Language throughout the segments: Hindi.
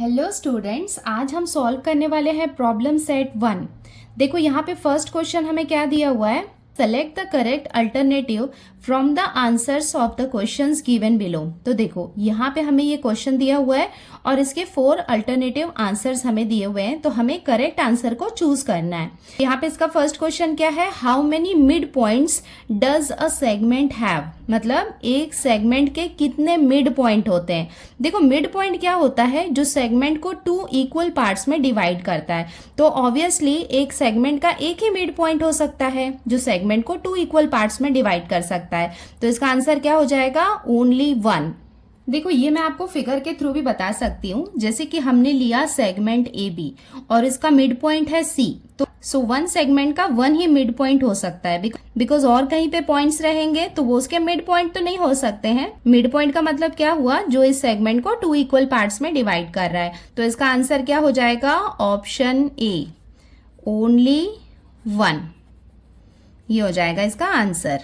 हेलो स्टूडेंट्स, आज हम सॉल्व करने वाले हैं प्रॉब्लम सेट 1। देखो यहाँ पे फर्स्ट क्वेश्चन हमें क्या दिया हुआ है, select the correct alternative from the answers of the questions given below. तो देखो यहाँ पे हमें ये क्वेश्चन दिया हुआ है और इसके 4 अल्टरनेटिव आंसर्स हमें दिए हुए हैं, तो हमें करेक्ट आंसर को चूज करना है। यहाँ पे इसका फर्स्ट क्वेश्चन क्या है, how many mid points does a segment have, मतलब एक सेगमेंट के कितने मिड पॉइंट होते हैं। देखो मिड पॉइंट क्या होता है, जो सेगमेंट को 2 इक्वल पार्ट्स में डिवाइड करता है। तो ऑब्वियसली एक सेगमेंट का एक ही मिड पॉइंट हो सकता है जो सेगमेंट को 2 इक्वल पार्ट्स में डिवाइड कर सकता है। तो इसका आंसर क्या हो जाएगा, ओनली 1। देखो ये मैं आपको फिगर के थ्रू भी बता सकती हूँ, जैसे कि हमने लिया सेगमेंट ए बी और इसका मिड पॉइंट है सी, तो वन सेगमेंट का 1 ही मिड पॉइंट हो सकता है, बिकॉज और कहीं पे पॉइंट्स रहेंगे तो वो उसके मिड पॉइंट तो नहीं हो सकते हैं। मिड पॉइंट का मतलब क्या हुआ, जो इस सेगमेंट को 2 इक्वल पार्ट्स में डिवाइड कर रहा है। तो इसका आंसर क्या हो जाएगा, ऑप्शन ए, ओनली 1। ये हो जाएगा इसका आंसर।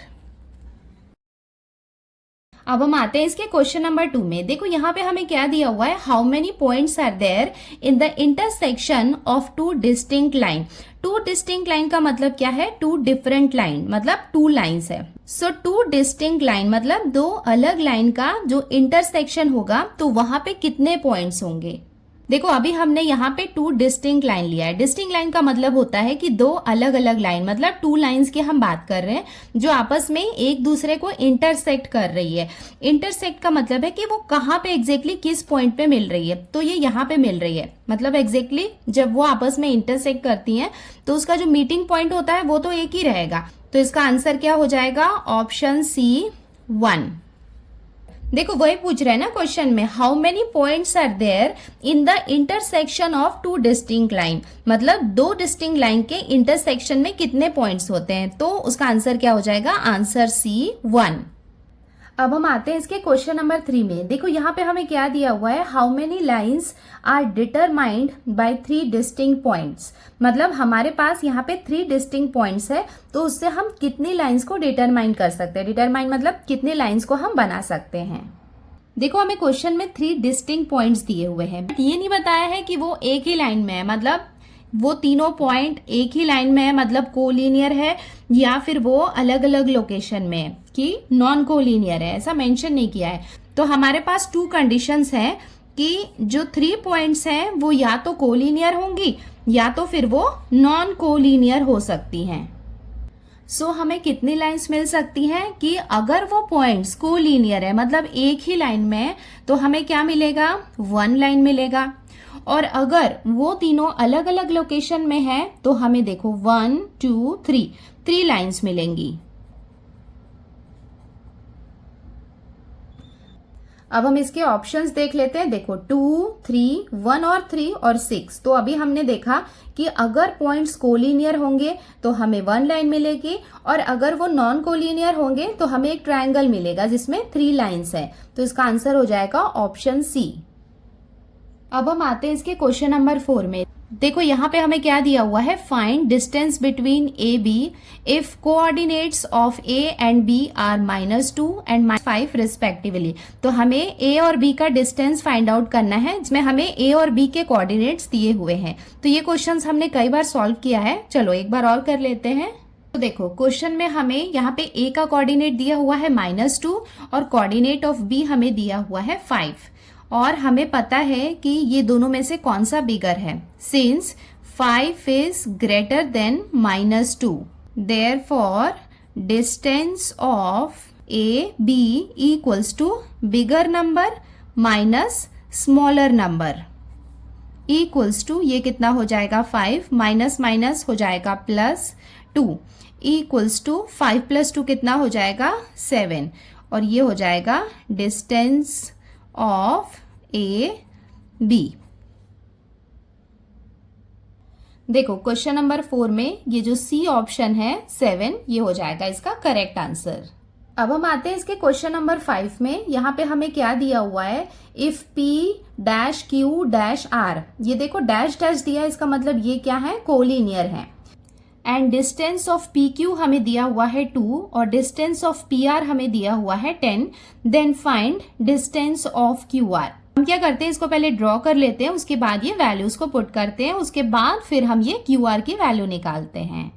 अब हम आते हैं इसके क्वेश्चन नंबर 2 में। देखो यहाँ पे हमें क्या दिया हुआ है, how many points are there in the intersection of 2 distinct line. 2 distinct line का मतलब क्या है, 2 डिफरेंट लाइन, मतलब 2 लाइन्स है। सो 2 डिस्टिंक्ट लाइन मतलब 2 अलग लाइन का जो इंटरसेक्शन होगा तो वहां पे कितने पॉइंट्स होंगे। देखो अभी हमने यहाँ पे 2 डिस्टिंक्ट लाइन लिया है। डिस्टिंक्ट लाइन का मतलब होता है कि 2 अलग अलग लाइन, मतलब 2 लाइंस की हम बात कर रहे हैं जो आपस में एक दूसरे को इंटरसेक्ट कर रही है। इंटरसेक्ट का मतलब है कि वो कहाँ पे एग्जैक्टली किस पॉइंट पे मिल रही है। तो ये यहाँ पे मिल रही है, मतलब एग्जैक्टली जब वो आपस में इंटरसेक्ट करती हैं तो उसका जो मीटिंग पॉइंट होता है वो तो एक ही रहेगा। तो इसका आंसर क्या हो जाएगा, ऑप्शन सी 1। देखो वही पूछ रहे हैं ना क्वेश्चन में, how many points are there in the intersection of 2 distinct line, मतलब 2 डिस्टिंक्ट लाइन के इंटरसेक्शन में कितने पॉइंट्स होते हैं। तो उसका आंसर क्या हो जाएगा, आंसर सी 1। अब हम आते हैं इसके क्वेश्चन नंबर 3 में। देखो यहाँ पे हमें क्या दिया हुआ है, how many lines are determined by 3 distinct points, मतलब हमारे पास यहाँ पे 3 डिस्टिंक्ट पॉइंट्स है, तो उससे हम कितनी लाइंस को डिटरमाइन कर सकते हैं। डिटरमाइन मतलब कितने लाइंस को हम बना सकते हैं। देखो हमें क्वेश्चन में 3 डिस्टिंक्ट पॉइंट्स दिए हुए हैं, ये नहीं बताया है कि वो एक ही लाइन में है, मतलब वो तीनों पॉइंट एक ही लाइन में है मतलब कोलिनियर है, या फिर वो अलग अलग लोकेशन में है कि नॉन कोलिनियर है, ऐसा मेंशन नहीं किया है। तो हमारे पास 2 कंडीशंस हैं कि जो 3 पॉइंट्स हैं वो या तो कोलिनियर होंगी या तो फिर वो नॉन कोलिनियर हो सकती हैं। सो हमें कितनी लाइंस मिल सकती हैं कि अगर वो पॉइंट्स कोलिनियर है, मतलब एक ही लाइन में है, तो हमें क्या मिलेगा, 1 लाइन मिलेगा। और अगर वो तीनों अलग अलग लोकेशन में है तो हमें देखो 1 2 3 लाइंस मिलेंगी। अब हम इसके ऑप्शंस देख लेते हैं। देखो 2 3 1 और 3 और 6। तो अभी हमने देखा कि अगर पॉइंट्स कोलिनियर होंगे तो हमें 1 लाइन मिलेगी, और अगर वो नॉन कोलिनियर होंगे तो हमें एक ट्रायंगल मिलेगा जिसमें 3 लाइंस है। तो इसका आंसर हो जाएगा ऑप्शन सी। अब हम आते हैं इसके क्वेश्चन नंबर 4 में। देखो यहाँ पे हमें क्या दिया हुआ है, find distance between A B if coordinates of A and B are -2 and -5 respectively. तो हमें ए और बी का डिस्टेंस फाइंड आउट करना है, जिसमें हमें ए और बी के कोऑर्डिनेट्स दिए हुए हैं। तो ये क्वेश्चंस हमने कई बार सॉल्व किया है, चलो एक बार और कर लेते हैं। तो देखो क्वेश्चन में हमें यहाँ पे ए का कोऑर्डिनेट दिया हुआ है -2 और कोऑर्डिनेट ऑफ बी हमें दिया हुआ है 5, और हमें पता है कि ये दोनों में से कौन सा बिगर है। Since 5 is greater than -2, therefore distance of A B equals to bigger number minus smaller number equals to, ये कितना हो जाएगा, 5 माइनस माइनस हो जाएगा +2 इक्वल्स टू 5 + 2 कितना हो जाएगा, 7, और ये हो जाएगा डिस्टेंस ऑफ ए बी। देखो क्वेश्चन नंबर 4 में ये जो सी ऑप्शन है 7, ये हो जाएगा इसका करेक्ट आंसर। अब हम आते हैं इसके क्वेश्चन नंबर 5 में। यहाँ पे हमें क्या दिया हुआ है, if P dash Q dash R, ये देखो डैश डैश दिया है, इसका मतलब ये क्या है, कोलिनियर है। एंड डिस्टेंस ऑफ PQ हमें दिया हुआ है 2 और डिस्टेंस ऑफ PR हमें दिया हुआ है 10, then find distance of QR। हम क्या करते हैं, इसको पहले ड्रॉ कर लेते हैं, उसके बाद ये वैल्यूज को पुट करते हैं, उसके बाद फिर हम ये QR की वैल्यू निकालते हैं।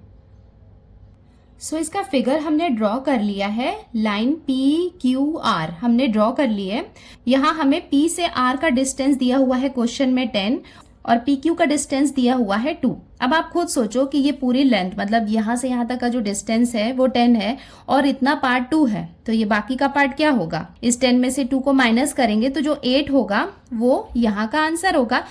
सो इसका फिगर हमने ड्रॉ कर लिया है। लाइन PQR हमने ड्रॉ कर ली है। यहाँ हमें P से R का डिस्टेंस दिया हुआ है क्वेश्चन में 10 और PQ का डिस्टेंस दिया हुआ है 2। अब आप खुद सोचो कि ये पूरी लेंथ मतलब यहाँ से यहाँ तक का जो डिस्टेंस है वो 10 है और इतना पार्ट 2 है, तो ये बाकी का पार्ट क्या होगा? इस 10 में से 2 को माइनस करेंगे तो जो 8 होगा वो यहाँ का आंसर होगा।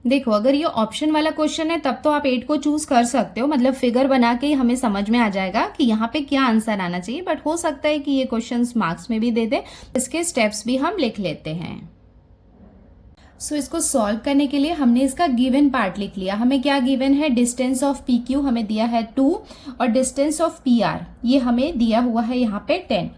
देखो, अगर ये ऑप्शन वाला क्वेश्चन है तब तो आप 8 को चूज कर सकते हो, मतलब फिगर बना के ही हमें समझ में आ जाएगा कि यहाँ पे क्या आंसर आना चाहिए। बट हो सकता है कि ये क्वेश्चन मार्क्स में भी दे दे, इसके स्टेप्स भी हम लिख लेते हैं। सो इसको सॉल्व करने के लिए हमने इसका गिवन पार्ट लिख लिया। हमें क्या गिवन है? डिस्टेंस ऑफ PQ हमें दिया है 2 और डिस्टेंस ऑफ PR ये हमें दिया हुआ है यहाँ पे 10।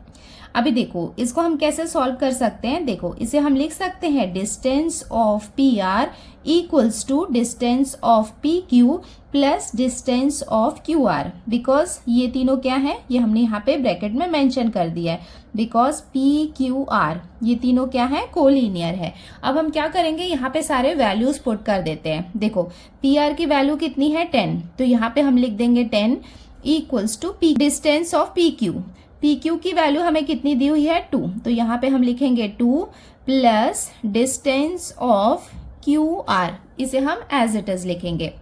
अभी देखो इसको हम कैसे सॉल्व कर सकते हैं। देखो इसे हम लिख सकते हैं distance of PR equals to distance of PQ plus distance of QR, because ये तीनों क्या है, ये हमने यहाँ पे ब्रैकेट में मेंशन कर दिया है, बिकॉज PQR ये तीनों क्या है, कोलिनियर है। अब हम क्या करेंगे, यहाँ पे सारे वैल्यूज पुट कर देते हैं। देखो PR की वैल्यू कितनी है 10, तो यहाँ पे हम लिख देंगे 10 equals to distance of PQ की वैल्यू हमें कितनी दी हुई है 2, तो यहाँ पे हम लिखेंगे 2 प्लस डिस्टेंस ऑफ QR, इसे हम एज इट इज लिखेंगे।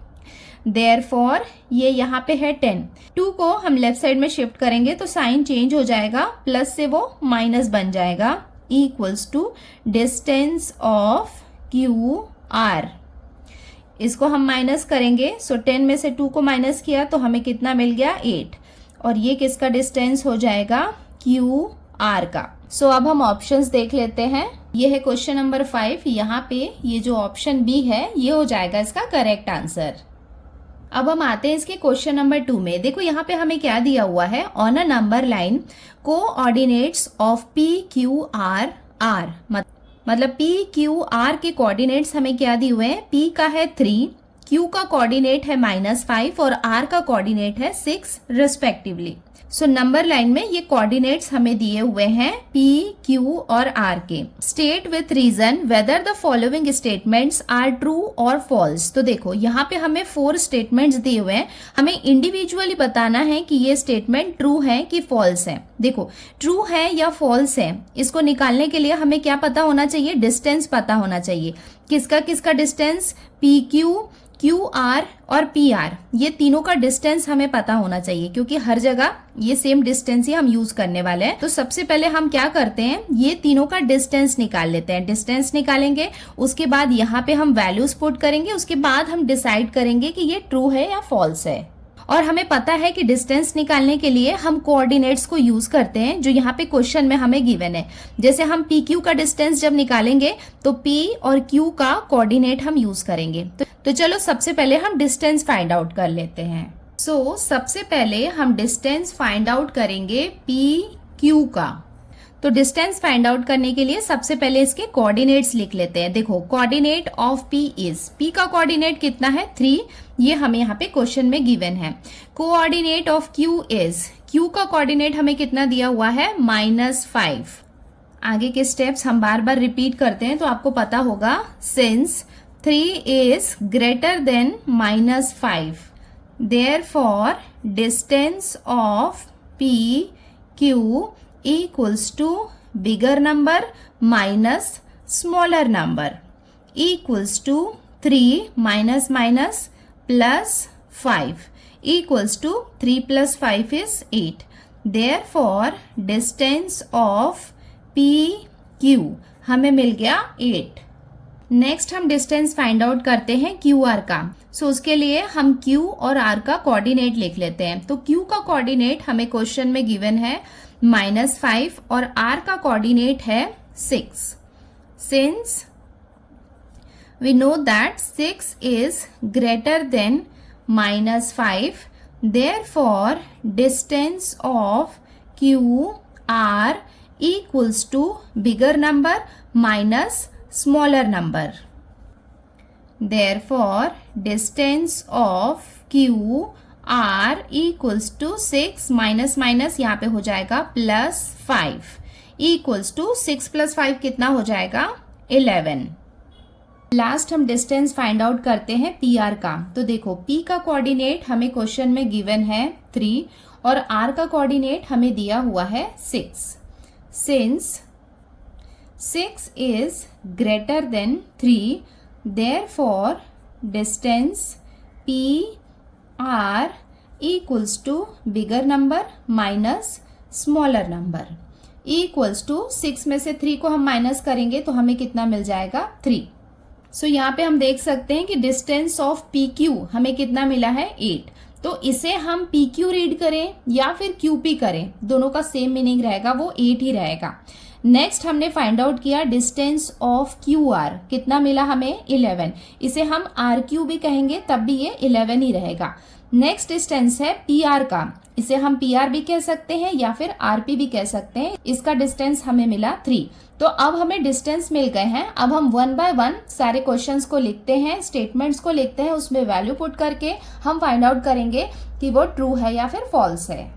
देयरफॉर ये यहाँ पे है 10, 2 को हम लेफ्ट साइड में शिफ्ट करेंगे तो साइन चेंज हो जाएगा, प्लस से वो माइनस बन जाएगा, equals to distance of QR। इसको हम माइनस करेंगे, सो 10 में से 2 को माइनस किया तो हमें कितना मिल गया 8, और ये किसका डिस्टेंस हो जाएगा, QR का। सो अब हम ऑप्शंस देख लेते हैं। ये है क्वेश्चन नंबर 5, यहाँ पे ये जो ऑप्शन बी है ये हो जाएगा इसका करेक्ट आंसर। अब हम आते हैं इसके क्वेश्चन नंबर 2 में। देखो यहाँ पे हमें क्या दिया हुआ है, on a number line coordinates of PQR are, मतलब PQR के कोऑर्डिनेट्स हमें क्या दिए हुए हैं, P का है 3, Q का कोऑर्डिनेट है -5 और R का कोऑर्डिनेट है 6 रिस्पेक्टिवली। सो नंबर लाइन में ये कोऑर्डिनेट्स हमें दिए हुए हैं P, Q और R के। State with reason whether the following statements are true और फॉल्स। तो देखो यहाँ पे हमें 4 स्टेटमेंट्स दिए हुए हैं, हमें इंडिविजुअली बताना है कि ये स्टेटमेंट ट्रू है कि फॉल्स है। देखो ट्रू है या फॉल्स है, इसको निकालने के लिए हमें क्या पता होना चाहिए, डिस्टेंस पता होना चाहिए। किसका किसका डिस्टेंस, PQ, QR और PR, ये तीनों का डिस्टेंस हमें पता होना चाहिए, क्योंकि हर जगह ये सेम डिस्टेंस ही हम यूज करने वाले हैं। तो सबसे पहले हम क्या करते हैं, ये तीनों का डिस्टेंस निकाल लेते हैं। डिस्टेंस निकालेंगे, उसके बाद यहाँ पे हम वैल्यूज पुट करेंगे, उसके बाद हम डिसाइड करेंगे कि ये ट्रू है या फॉल्स है। और हमें पता है कि डिस्टेंस निकालने के लिए हम कोऑर्डिनेट्स को यूज करते हैं जो यहाँ पे क्वेश्चन में हमें गिवन है। जैसे हम PQ का डिस्टेंस जब निकालेंगे तो P और Q का कोऑर्डिनेट हम यूज करेंगे। तो चलो सबसे पहले हम डिस्टेंस फाइंड आउट कर लेते हैं। सो सबसे पहले हम डिस्टेंस फाइंड आउट करेंगे PQ का। तो डिस्टेंस फाइंड आउट करने के लिए सबसे पहले इसके कोऑर्डिनेट्स लिख लेते हैं। देखो coordinate of P is, P का कोऑर्डिनेट कितना है 3, ये हमें यहाँ पे क्वेश्चन में गिवन है। Coordinate of Q is, Q का कोऑर्डिनेट हमें कितना दिया हुआ है -5। आगे के स्टेप्स हम बार बार रिपीट करते हैं तो आपको पता होगा। Since 3 is greater than -5, therefore distance of PQ equals to bigger number minus smaller number equals to 3 minus plus 5 equals to 3 plus 5 is 8. Therefore distance of PQ हमें मिल गया 8। नेक्स्ट हम डिस्टेंस फाइंड आउट करते हैं QR का। सो उसके लिए हम Q और R का कोऑर्डिनेट लिख लेते हैं। तो Q का कोऑर्डिनेट हमें क्वेश्चन में गिवन है -5 और R का कोऑर्डिनेट है 6। Since we know that 6 is greater than -5, therefore distance of QR equals to bigger number minus smaller number. Therefore distance of QR equals to 6 minus यहाँ पे हो जाएगा +5 equals to 6 + 5 कितना हो जाएगा 11। लास्ट हम डिस्टेंस फाइंड आउट करते हैं पी आर का। तो देखो पी का कोऑर्डिनेट हमें क्वेश्चन में गिवन है 3 और आर का कोऑर्डिनेट हमें दिया हुआ है 6। Since 6 is greater than 3, therefore distance P R equals to bigger number minus smaller number equals to 6 में से 3 को हम माइनस करेंगे तो हमें कितना मिल जाएगा 3। सो यहाँ पे हम देख सकते हैं कि डिस्टेंस ऑफ पी क्यू हमें कितना मिला है 8। तो इसे हम पी क्यू रीड करें या फिर क्यू पी करें, दोनों का सेम मीनिंग रहेगा, वो 8 ही रहेगा। नेक्स्ट हमने फाइंड आउट किया डिस्टेंस ऑफ क्यू आर, कितना मिला हमें 11। इसे हम आर क्यू भी कहेंगे तब भी ये 11 ही रहेगा। नेक्स्ट डिस्टेंस है पी आर का, इसे हम पी आर भी कह सकते हैं या फिर आर पी भी कह सकते हैं। इसका डिस्टेंस हमें मिला 3। तो अब हमें डिस्टेंस मिल गए हैं। अब हम 1 बाय 1 सारे क्वेश्चंस को लिखते हैं, स्टेटमेंट्स को लिखते हैं, उसमें वैल्यू पुट करके हम फाइंड आउट करेंगे कि वो ट्रू है या फिर फॉल्स है।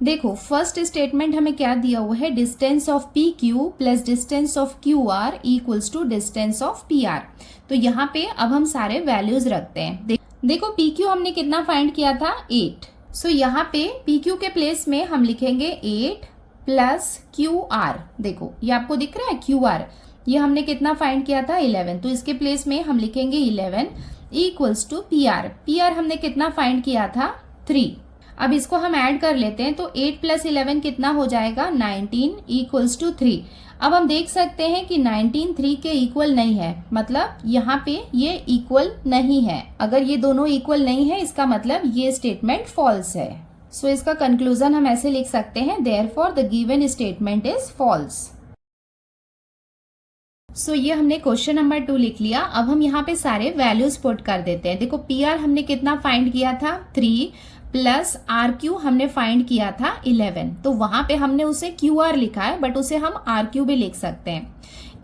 देखो फर्स्ट स्टेटमेंट हमें क्या दिया हुआ है, distance of P Q plus distance of Q R equals to distance of P R. तो यहाँ पे अब हम सारे वैल्यूज रखते हैं। देखो पी क्यू हमने कितना फाइंड किया था 8। सो यहाँ पे पी क्यू के प्लेस में हम लिखेंगे 8 प्लस क्यू आर। देखो ये आपको दिख रहा है क्यू आर, ये हमने कितना फाइंड किया था 11। तो इसके प्लेस में हम लिखेंगे 11 equals to P R. P R हमने कितना फाइंड किया था 3। अब इसको हम ऐड कर लेते हैं तो 8 प्लस 11 कितना हो जाएगा 19 इक्वल्स टू 3। अब हम देख सकते हैं कि 19 3 के इक्वल नहीं है, मतलब यहाँ पे ये इक्वल नहीं है। अगर ये दोनों इक्वल नहीं है इसका मतलब ये स्टेटमेंट फॉल्स है। सो इसका कंक्लूजन हम ऐसे लिख सकते हैं, therefore the given statement is false. So ये हमने क्वेश्चन नंबर 2 लिख लिया। अब हम यहाँ पे सारे वैल्यूज पुट कर देते हैं। देखो पी आर हमने कितना फाइंड किया था 3 प्लस आर क्यू हमने फाइंड किया था 11। तो वहां पे हमने उसे क्यू आर लिखा है बट उसे हम आर क्यू भी लिख सकते हैं।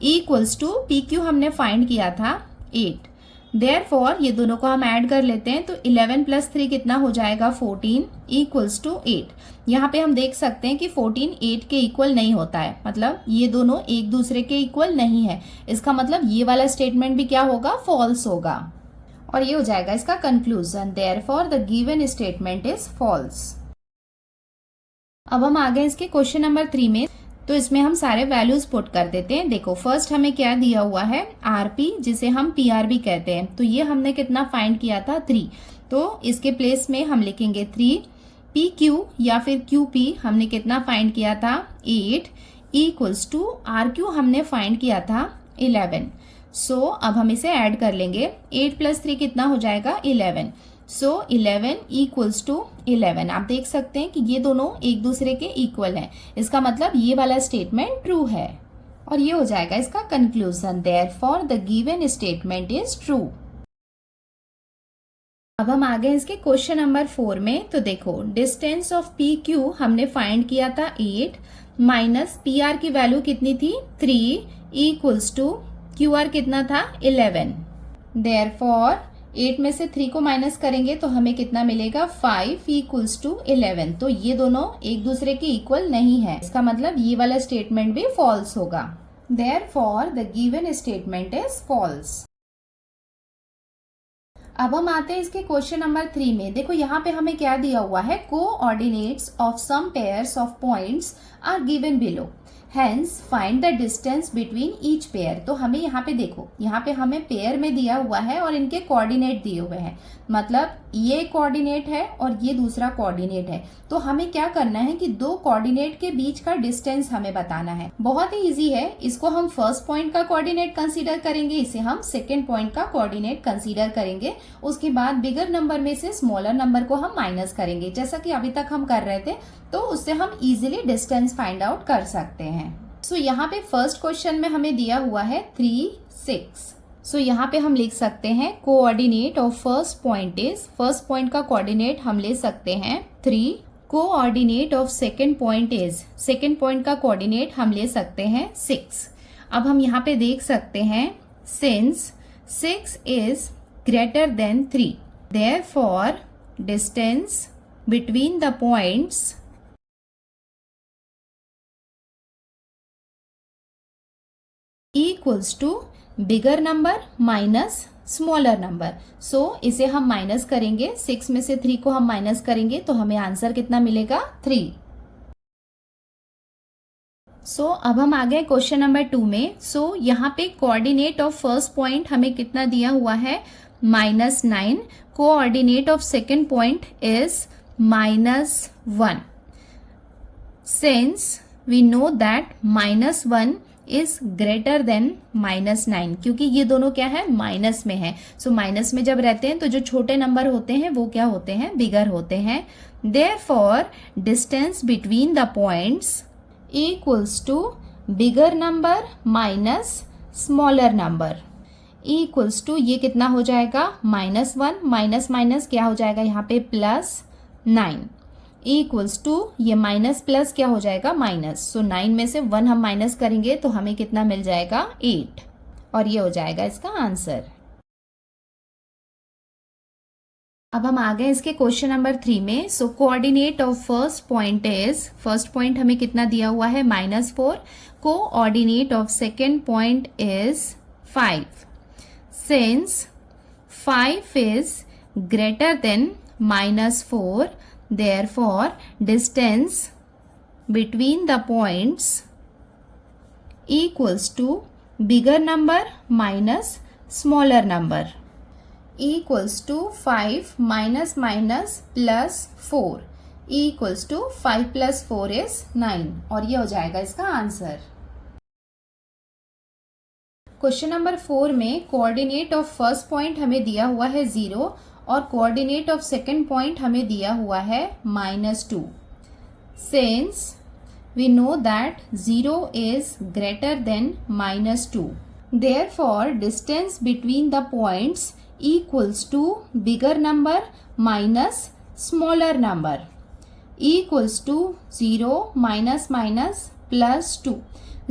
इक्वल्स टू पी क्यू हमने फाइंड किया था 8। देयरफॉर ये दोनों को हम ऐड कर लेते हैं तो 11 प्लस 3 कितना हो जाएगा 14 इक्वल्स टू 8। यहाँ पे हम देख सकते हैं कि 14 8 के इक्वल नहीं होता है, मतलब ये दोनों एक दूसरे के इक्वल नहीं है। इसका मतलब ये वाला स्टेटमेंट भी क्या होगा, फॉल्स होगा। और ये हो जाएगा इसका conclusion, therefore the given statement is false. अब हम आ गए इसके क्वेश्चन नंबर 3 में। तो इसमें हम सारे वैल्यूज पुट कर देते हैं। देखो फर्स्ट हमें क्या दिया हुआ है आरपी, जिसे हम पीआर भी कहते हैं। तो ये हमने कितना फाइंड किया था 3। तो इसके प्लेस में हम लिखेंगे 3। पी क्यू या फिर क्यू पी हमने कितना फाइंड किया था 8 इक्वल्स टू आर क्यू हमने फाइंड किया था 11। सो अब हम इसे ऐड कर लेंगे। 8 प्लस 3 कितना हो जाएगा 11। सो 11 इक्वल्स टू 11। आप देख सकते हैं कि ये दोनों एक दूसरे के इक्वल हैं। इसका मतलब ये वाला स्टेटमेंट ट्रू है। और ये हो जाएगा इसका conclusion, therefore the given statement is true. अब हम आ गए इसके क्वेश्चन नंबर 4 में। तो देखो डिस्टेंस ऑफ पी क्यू हमने फाइंड किया था 8 माइनस पी आर की वैल्यू कितनी थी 3 इक्वल्स टू क्यू आर कितना था 11। देयरफॉर 8 में से 3 को माइनस करेंगे तो हमें कितना मिलेगा 5 इक्वल्स टू 11। तो ये दोनों एक दूसरे के इक्वल नहीं है। इसका मतलब ये वाला स्टेटमेंट भी फॉल्स होगा। Therefore the given statement is false. अब हम आते हैं इसके क्वेश्चन नंबर 3 में। देखो यहाँ पे हमें क्या दिया हुआ है, coordinates of some pairs of points are given below, hence find the distance between each pair. तो हमें यहाँ पे देखो, यहाँ पे हमें पेयर में दिया हुआ है और इनके कोऑर्डिनेट दिए हुए हैं। मतलब ये कोऑर्डिनेट है और ये दूसरा कोऑर्डिनेट है। तो हमें क्या करना है कि दो कोऑर्डिनेट के बीच का डिस्टेंस हमें बताना है। बहुत ही इजी है। इसको हम फर्स्ट पॉइंट का कोऑर्डिनेट कंसीडर करेंगे, इसे हम सेकेंड पॉइंट का कोऑर्डिनेट कंसीडर करेंगे। उसके बाद बिगर नंबर में से स्मॉलर नंबर को हम माइनस करेंगे, जैसा कि अभी तक हम कर रहे थे। तो उससे हम इजीली डिस्टेंस फाइंड आउट कर सकते हैं। सो यहाँ पे फर्स्ट क्वेश्चन में हमें दिया हुआ है 3 6। सो यहाँ पे हम लिख सकते हैं coordinate of first point is, first point का कोऑर्डिनेट हम ले सकते हैं 3। Coordinate of second point is, second point का कोऑर्डिनेट हम ले सकते हैं 6। अब हम यहाँ पे देख सकते हैं since 6 is greater than 3, therefore distance between the points equals to bigger number minus smaller number. So इसे हम माइनस करेंगे, 6 में से 3 को हम माइनस करेंगे तो हमें आंसर कितना मिलेगा, 3। सो अब हम आ गए क्वेश्चन नंबर 2 में। सो यहाँ पे कोऑर्डिनेट ऑफ फर्स्ट पॉइंट हमें कितना दिया हुआ है, -9। Coordinate of second point is -1। Since we know that -1 is greater than -9, क्योंकि ये दोनों क्या है, माइनस में है। सो माइनस में जब रहते हैं तो जो छोटे नंबर होते हैं वो क्या होते हैं, बिगर होते हैं। Therefore distance between the points equals to bigger number minus smaller number equals to, ये कितना हो जाएगा, -1 माइनस माइनस क्या हो जाएगा यहाँ पे, +9 इक्वल्स टू, ये माइनस प्लस क्या हो जाएगा, माइनस। सो 9 में से 1 हम माइनस करेंगे तो हमें कितना मिल जाएगा, 8, और ये हो जाएगा इसका आंसर। अब हम आ गए इसके क्वेश्चन नंबर 3 में। So coordinate of first point is, first point हमें कितना दिया हुआ है, -4। Coordinate of second point is 5। Since 5 is greater than -4, therefore distance between the points equals to bigger number minus smaller number equals to 5 minus minus plus 4 equals to 5 plus 4 is 9, और ये हो जाएगा इसका आंसर। क्वेश्चन नंबर 4 में कोऑर्डिनेट ऑफ फर्स्ट पॉइंट हमें दिया हुआ है 0 और कोऑर्डिनेट ऑफ सेकेंड पॉइंट हमें दिया हुआ है -2। Since we know that 0 is greater than -2, therefore distance between the points equals to bigger number minus smaller number equals to 0 minus minus +2,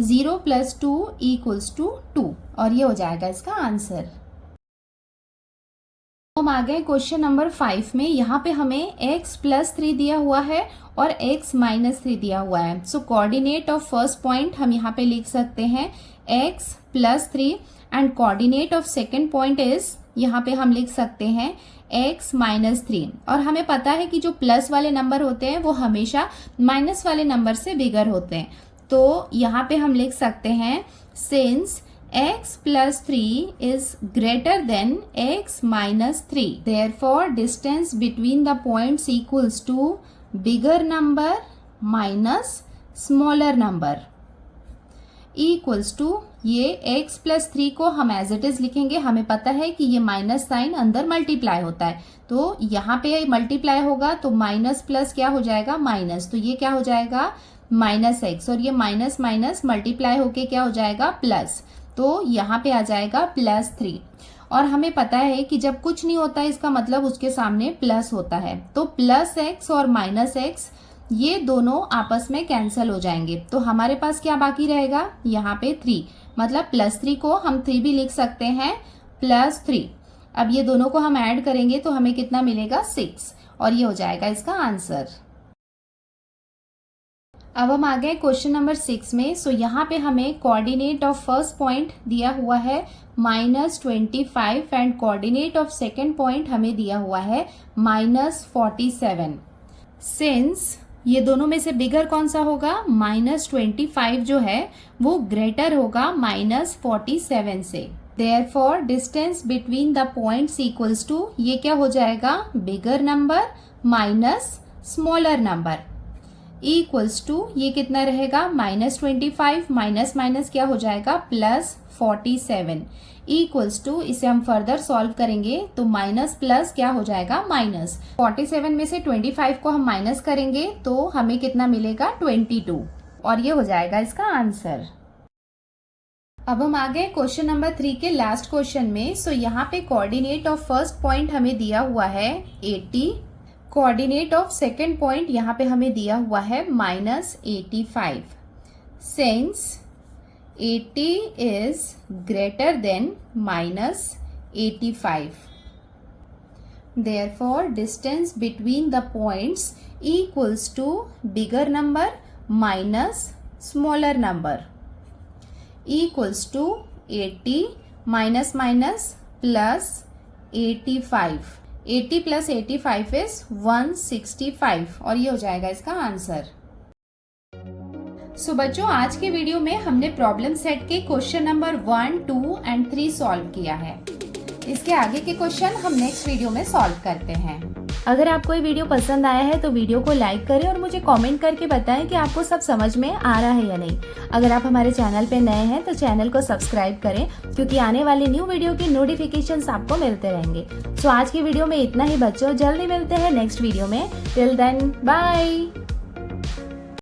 0 + 2 equals to 2, और ये हो जाएगा इसका आंसर। हम आ गए क्वेश्चन नंबर 5 में। यहाँ पे हमें x + 3 दिया हुआ है और x - 3 दिया हुआ है। सो कोऑर्डिनेट ऑफ फर्स्ट पॉइंट हम यहाँ पे लिख सकते हैं x + 3 and coordinate of second point is, यहाँ पे हम लिख सकते हैं x - 3। और हमें पता है कि जो प्लस वाले नंबर होते हैं वो हमेशा माइनस वाले नंबर से बिगर होते हैं। तो यहाँ पे हम लिख सकते हैं since x + 3 is greater than x - 3, therefore distance between the points equals to bigger number minus smaller number equals to, ये x + 3 को हम एज इट इज लिखेंगे। हमें पता है कि ये माइनस साइन अंदर मल्टीप्लाई होता है, तो यहाँ पे मल्टीप्लाई होगा तो माइनस प्लस क्या हो जाएगा, माइनस। तो ये क्या हो जाएगा, -x, और ये माइनस माइनस मल्टीप्लाई होके क्या हो जाएगा, प्लस। तो यहाँ पे आ जाएगा +3। और हमें पता है कि जब कुछ नहीं होता है इसका मतलब उसके सामने प्लस होता है, तो +x और -x ये दोनों आपस में कैंसिल हो जाएंगे। तो हमारे पास क्या बाकी रहेगा, यहाँ पे 3, मतलब +3 को हम 3 भी लिख सकते हैं, +3। अब ये दोनों को हम ऐड करेंगे तो हमें कितना मिलेगा, 6, और ये हो जाएगा इसका आंसर। अब हम आ गए क्वेश्चन नंबर 6 में। सो यहाँ पे हमें कोऑर्डिनेट ऑफ फर्स्ट पॉइंट दिया हुआ है -25 and coordinate of second point हमें दिया हुआ है -47। सिंस ये दोनों में से बिगर कौन सा होगा, -25 जो है वो ग्रेटर होगा -47 से। Therefore distance between the points equals to, ये क्या हो जाएगा, bigger number minus smaller number equals to, ये कितना रहेगा, -25 माइनस माइनस क्या हो जाएगा, +47 इक्वल्स टू, इसे हम फर्दर सॉल्व करेंगे तो माइनस प्लस क्या हो जाएगा, माइनस। 47 में से 25 को हम माइनस करेंगे तो हमें कितना मिलेगा, 22, और ये हो जाएगा इसका आंसर। अब हम आ गए क्वेश्चन नंबर 3 के लास्ट क्वेश्चन में। सो यहाँ पे कोऑर्डिनेट ऑफ फर्स्ट पॉइंट हमें दिया हुआ है 80, कोऑर्डिनेट ऑफ सेकेंड पॉइंट यहाँ पे हमें दिया हुआ है -85। Since 80 is greater than -85, therefore distance between the points equals to bigger number minus smaller number equals to 80 minus minus plus 85, 80 plus 85 is 165 और ये हो जाएगा इसका आंसर। सो बच्चों, आज के वीडियो में हमने प्रॉब्लम सेट के क्वेश्चन नंबर 1, 2 एंड 3 सॉल्व किया है। इसके आगे के क्वेश्चन हम नेक्स्ट वीडियो में सॉल्व करते हैं। अगर आपको ये वीडियो पसंद आया है तो वीडियो को लाइक करें और मुझे कमेंट करके बताएं कि आपको सब समझ में आ रहा है या नहीं। अगर आप हमारे चैनल पे नए हैं तो चैनल को सब्सक्राइब करें, क्योंकि आने वाली न्यू वीडियो की नोटिफिकेशंस आपको मिलते रहेंगे। सो आज की वीडियो में इतना ही बच्चों, जल्दी मिलते हैं नेक्स्ट वीडियो में। Till then bye.